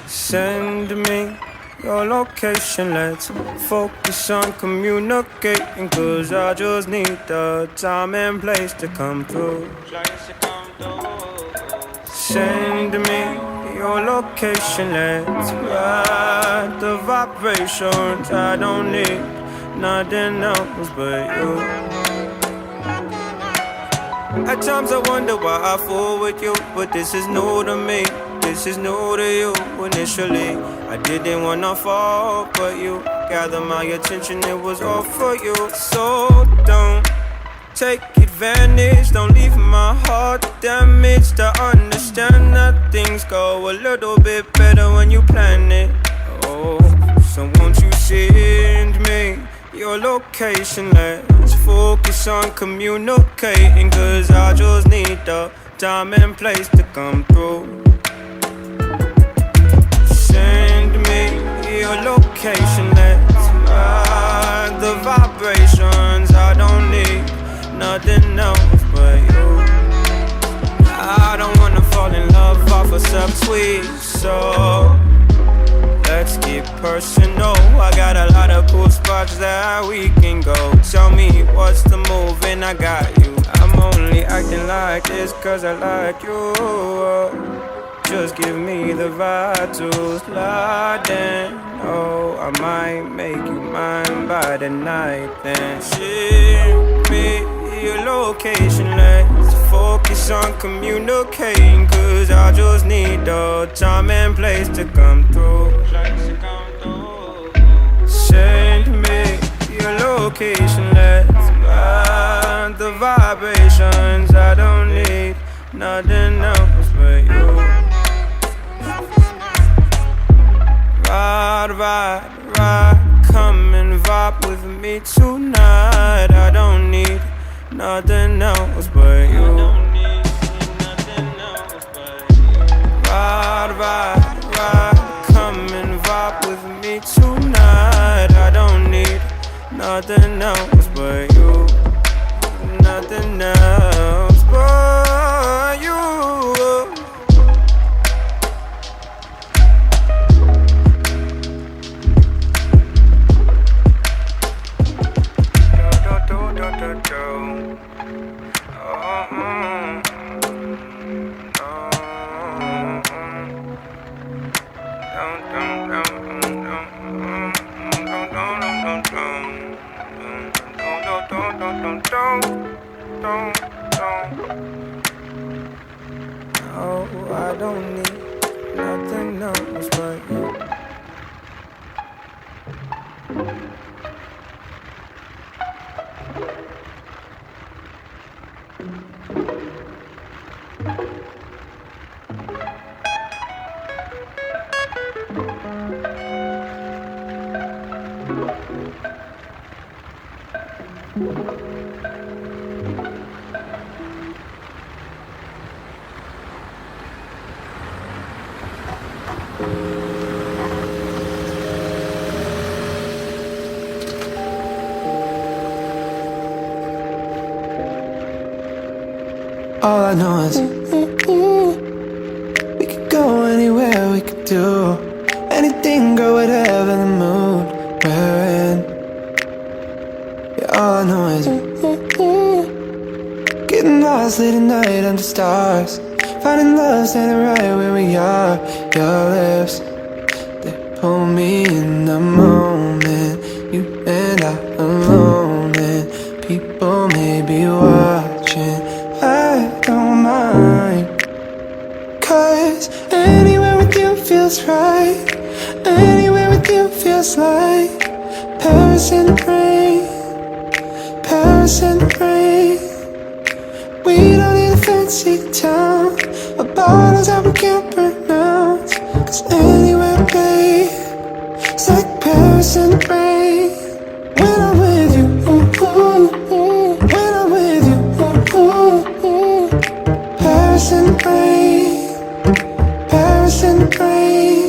Send me your location, let's focus on communicating, 'cause I just need the time and place to come through. Send me your location, let's ride the vibrations. I don't need nothing else but you. At times I wonder why I fool with you, but this is new to me. This is new to you. Initially, I didn't wanna fall, but you gathered my attention, it was all for you. So don't take advantage, don't leave my heart damaged. I understand that things go a little bit better when you plan it. Oh, so won't you send me your location? Let's focus on communicating, 'cause I just need the time and place to come through. Send me your location, let's ride the vibrations. I don't need nothing else but you. I don't wanna fall in love off a subtweet, so let's get personal. I got a lot of cool spots that we can go. Tell me what's the move and I got you. I'm only acting like this 'cause I like you. Just give me the vibe to slide in. Oh, I might make you mine by the night. Then ship me your location, let's focus on communicating, 'cause I just need the time and place to come through. Send me your location, let's ride the vibrations. I don't need nothing else but you. Ride, ride, ride, come and vibe with me tonight. I don't need nothing else but you. Ride, ride, ride, come and vibe with me tonight. I don't need nothing else but you. Nothing else but you. Oh, I don't need nothing else but you. All I know is we could go anywhere, we could do anything, girl, whatever the mood we're in. Yeah, all I know is getting lost late at night under stars, finding love standing right where we are. Your lips, they pull me in the moment, you and I alone, and people may be watching. I don't mind, 'cause anywhere with you feels right. Anywhere with you feels like Paris in the rain, Paris in the rain. We don't need a fancy town or bottles that we can't pronounce, 'cause anywhere, babe, it's like Paris in the rain. When I'm with you, ooh, ooh, ooh. When I'm with you, ooh, ooh, ooh. Paris in the rain, Paris in the rain.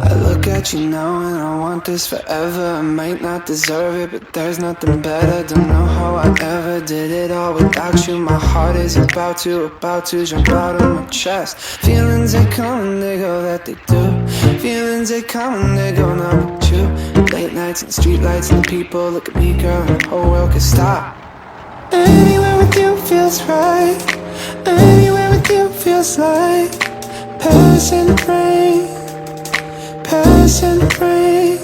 I look at you know, and I want this forever. I might not deserve it, but there's nothing better. Don't know how I ever did it all without you. My heart is about to jump out of my chest. Feelings they come and they go, that they do. Feelings they come and they go, not with you. Late nights and street lights and the people look at me, girl, and the whole world could stop. Anywhere with you feels right. Anywhere with you feels like Paris in the rain, Paris in the rain.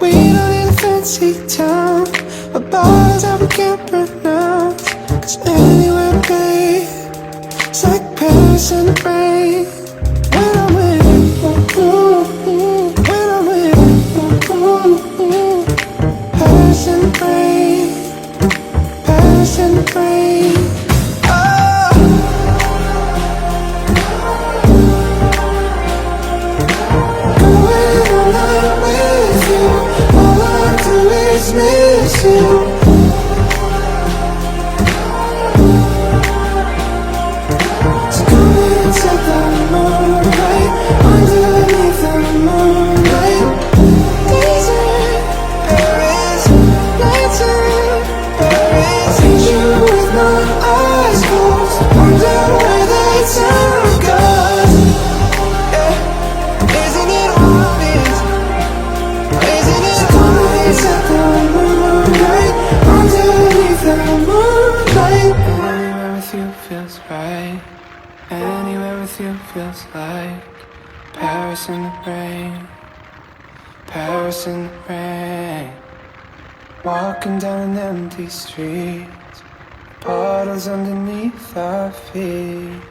We don't need a fancy town or bars that we can't pronounce. 'Cause anywhere, babe, it's like Paris in the rain. When I'm with you, when I'm with you, Paris in the rain, Paris in the rain. Miss you. So come and set the moonlight underneath the moonlight. Days are in Paris, nights are in Paris. Need you with my eyes closed, wonder where the time goes. Yeah, isn't it obvious? Isn't it obvious that the moonlight underneath the moonlight? Anywhere with you feels right. Anywhere with you feels like Paris in the rain, Paris in the rain. Walking down an empty street, puddles underneath our feet.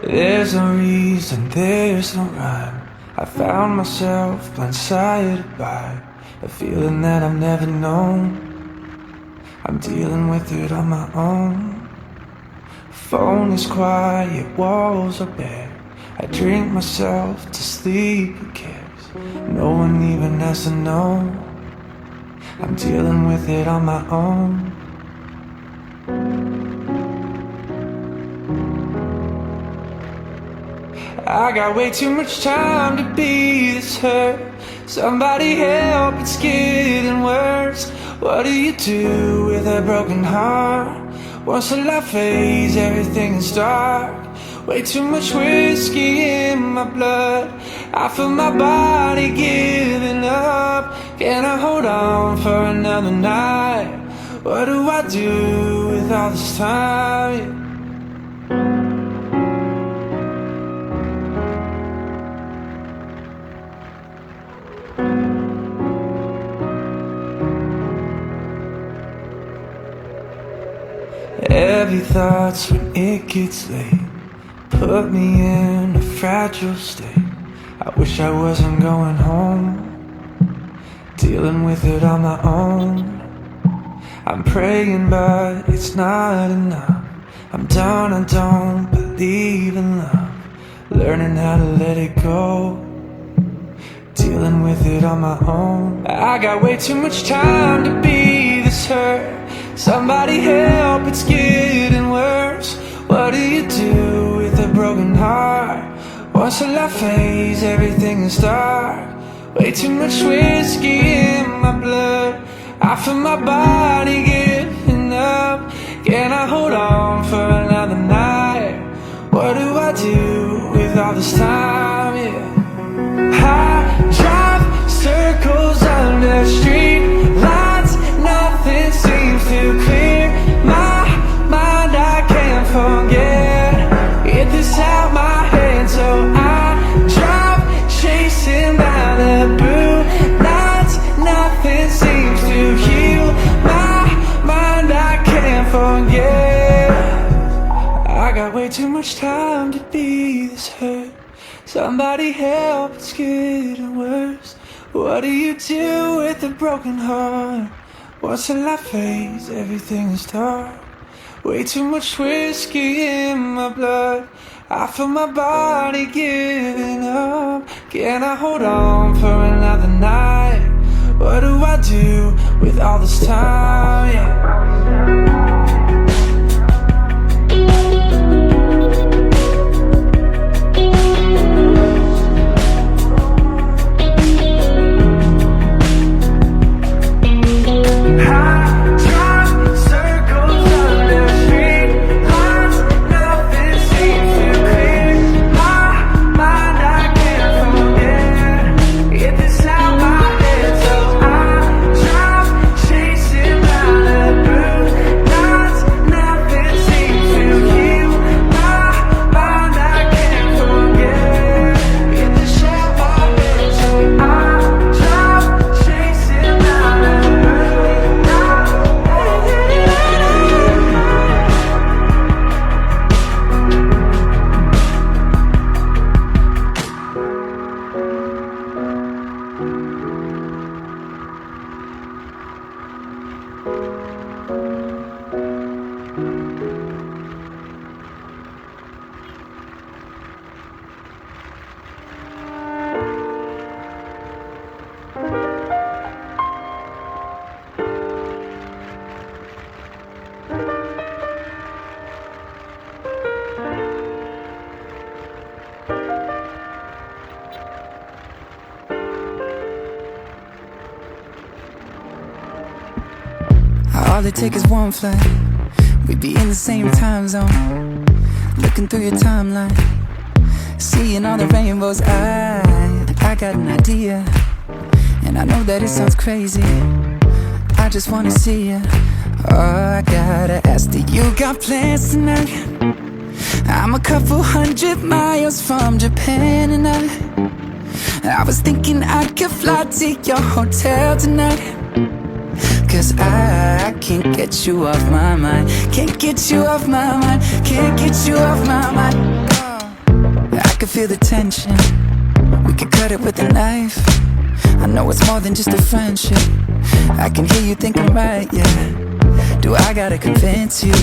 There's no reason, there's no rhyme. I found myself blindsided by a feeling that I've never known. I'm dealing with it on my own. Phone is quiet, walls are bare. I drink myself to sleep, who cares? No one even has to know. I'm dealing with it on my own. I got way too much time to be this hurt. Somebody help, it's getting worse. What do you do with a broken heart? Once the light fades, everything is dark. Way too much whiskey in my blood. I feel my body giving up. Can I hold on for another night? What do I do with all this time? Heavy thoughts when it gets late put me in a fragile state. I wish I wasn't going home, dealing with it on my own. I'm praying but it's not enough. I'm done, I don't believe in love. Learning how to let it go, dealing with it on my own. I got way too much time to be this hurt. Somebody help, it's getting worse. What do you do with a broken heart? Once the light fades, everything is dark. Way too much whiskey in my blood. I feel my body giving up. Can I hold on for another night? What do I do with all this time? Yeah. I drive circles under street lights. Nothing seems to clear my mind. I can't forget. Get this out my head, so I drive chasing Malibu nights. Nothing seems to heal my mind. I can't forget. I got way too much time to be this hurt. Somebody help, it's getting worse. What do you do with a broken heart? Once the light fades, everything is dark. Way too much whiskey in my blood. I feel my body giving up. Can I hold on for another night? What do I do with all this time? Yeah. All it takes is one flight, we'd be in the same time zone. Looking through your timeline, seeing all the rainbows. I got an idea, and I know that it sounds crazy. I just wanna see you. Oh, I gotta ask, do you got plans tonight? I'm a couple 100 miles from Japan, and I was thinking I could fly to your hotel tonight. 'Cause I can't get you off my mind. Can't get you off my mind. Can't get you off my mind. I can feel the tension. We could cut it with a knife. I know it's more than just a friendship. I can hear you thinking, right, yeah. Do I gotta convince you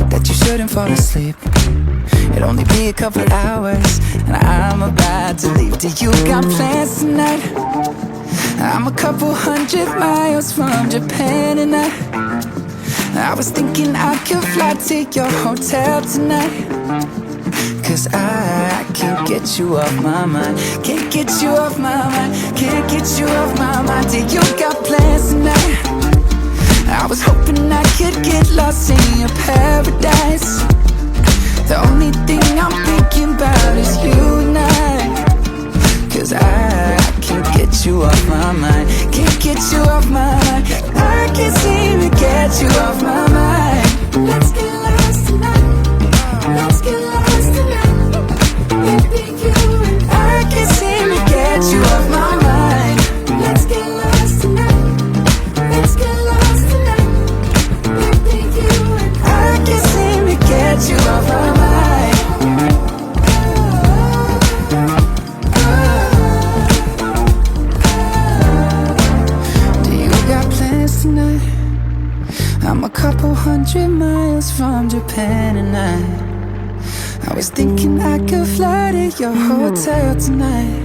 that you shouldn't fall asleep? It'll only be a couple hours, and I'm about to leave. Do you got plans tonight? I'm a couple 100 miles from Japan, and I was thinking I could fly to your hotel tonight. 'Cause I can't get you off my mind. Can't get you off my mind. Can't get you off my mind. Do you got plans tonight? I was hoping I could get lost in your paradise. The only thing I'm thinking about is you and I. 'Cause I can't get you off my mind. Can't get you off my mind. I can't seem to get you off my mind. Let's get lost tonight. Let's get lost tonight. Maybe you and I can't seem to get you off my mind. Let's get lost tonight. Let's get lost tonight. Maybe you and I can't seem to get you off my mind. I'm a couple 100 miles from Japan, and I was thinking I could fly to your hotel tonight.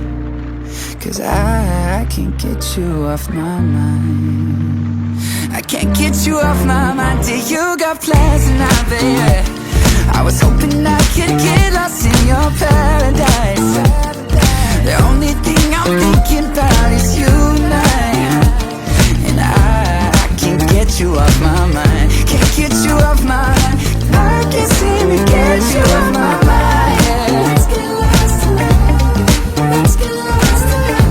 'Cause I can't get you off my mind. I can't get you off my mind. Do you got plans tonight, baby? I was hoping I could get lost in your paradise. The only thing I'm thinking about is you and I can't get you off my mind. Can't get you off my mind. I can't seem to get you off my mind. Let's get lost tonight. Let's get lost tonight.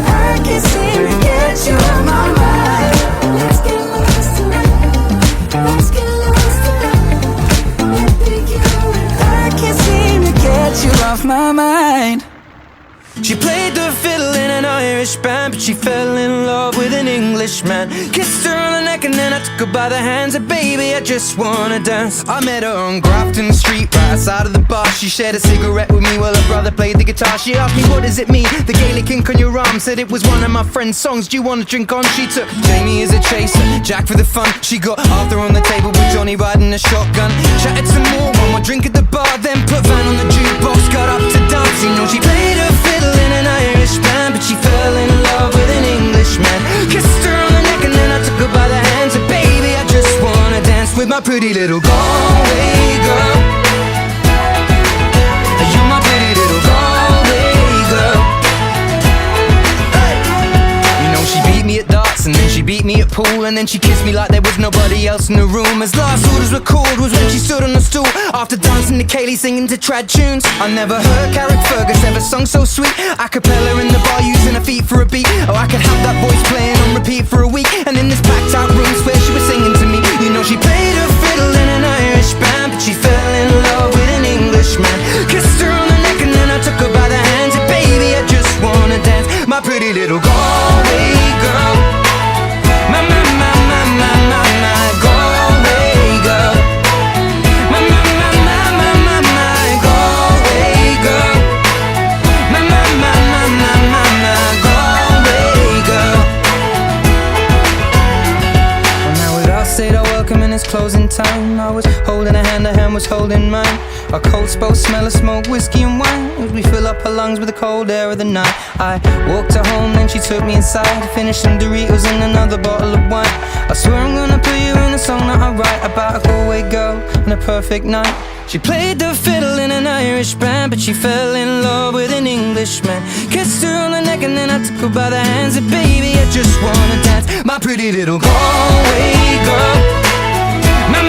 I can't seem to get you off my mind. Let's get lost tonight. Let's get lost tonight. I can't seem to get you off my mind. She played the fiddle in an Irish band, but she fell in love with an Englishman. Kissed her on the neck and then I took took her by the hands and baby, I just wanna dance. I met her on Grafton Street, right outside of the bar. She shared a cigarette with me while her brother played the guitar. She asked me, what does it mean, the Gaelic ink on your arm? Said it was one of my friend's songs, do you wanna drink on? She took Jamie as a chaser, Jack for the fun. She got Arthur on the table with Johnny riding a shotgun. Chatted some more, one more drink at the bar, then put Van on the jukebox, got up to dance. You know she played her fiddle in an Irish band, but she fell in love with an Englishman. Kissed her on the neck and then I took her by the hands and baby, I just wanna dance with my pretty little Galway girl. You're my pretty little Galway girl. Hey. You know she beat me at darts and then she beat me at pool, and then she kissed me like there was nobody else in the room. As last orders were called was when she stood on the stool after dancing to Kaylee, singing to trad tunes. I never heard Carrick Fergus ever sung so sweet. A cappella in the bar using her feet for a beat. Oh, I could have that voice playing on repeat for a week. And in this packed out room where she was singing to me. You know she played her fiddle in an Irish band, but she fell in love with an Englishman. Kissed her on the neck and then I took her by the hands and baby, I just wanna dance. My pretty little Galway girl. My Galway girl. My Galway girl. My Galway girl. Well, now we'd all said our welcome and it's closing time. I was holding her hand was holding mine. Our coats both smell of smoke, whiskey and wine, as we fill up her lungs with the cold air of the night. I walked her home, then she took me inside, finished some Doritos and another bottle of wine. I swear I'm gonna put you in a song that I write about a Galway girl and a perfect night. She played the fiddle in an Irish band, but she fell in love with an Englishman. Kissed her on the neck and then I took her by the hands and baby, I just wanna dance. My pretty little Galway girl. My